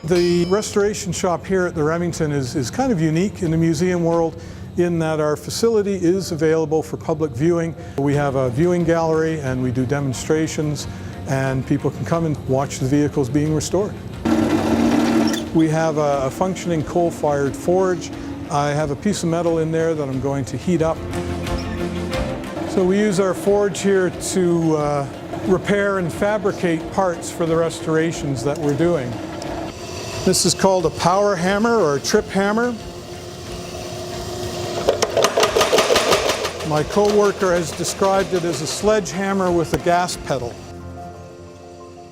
The restoration shop here at the Remington is kind of unique in the museum world in that our facility is available for public viewing. We have a viewing gallery and we do demonstrations, and people can come and watch the vehicles being restored. We have a functioning coal-fired forge. I have a piece of metal in there that I'm going to heat up. So we use our forge here to repair and fabricate parts for the restorations that we're doing. This is called a power hammer or a trip hammer. My co-worker has described it as a sledgehammer with a gas pedal.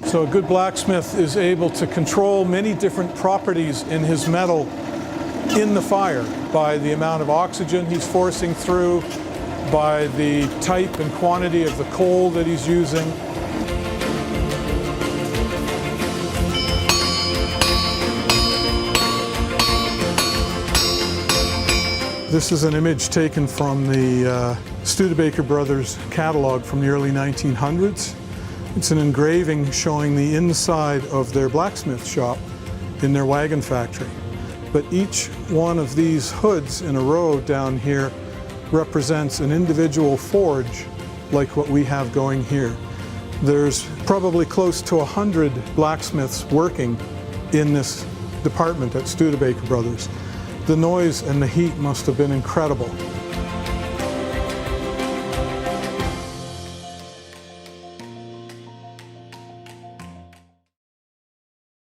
So a good blacksmith is able to control many different properties in his metal in the fire by the amount of oxygen he's forcing through, by the type and quantity of the coal that he's using. This is an image taken from the Studebaker Brothers catalog from the early 1900s. It's an engraving showing the inside of their blacksmith shop in their wagon factory. But each one of these hoods in a row down here represents an individual forge like what we have going here. There's probably close to 100 blacksmiths working in this department at Studebaker Brothers. The noise and the heat must have been incredible.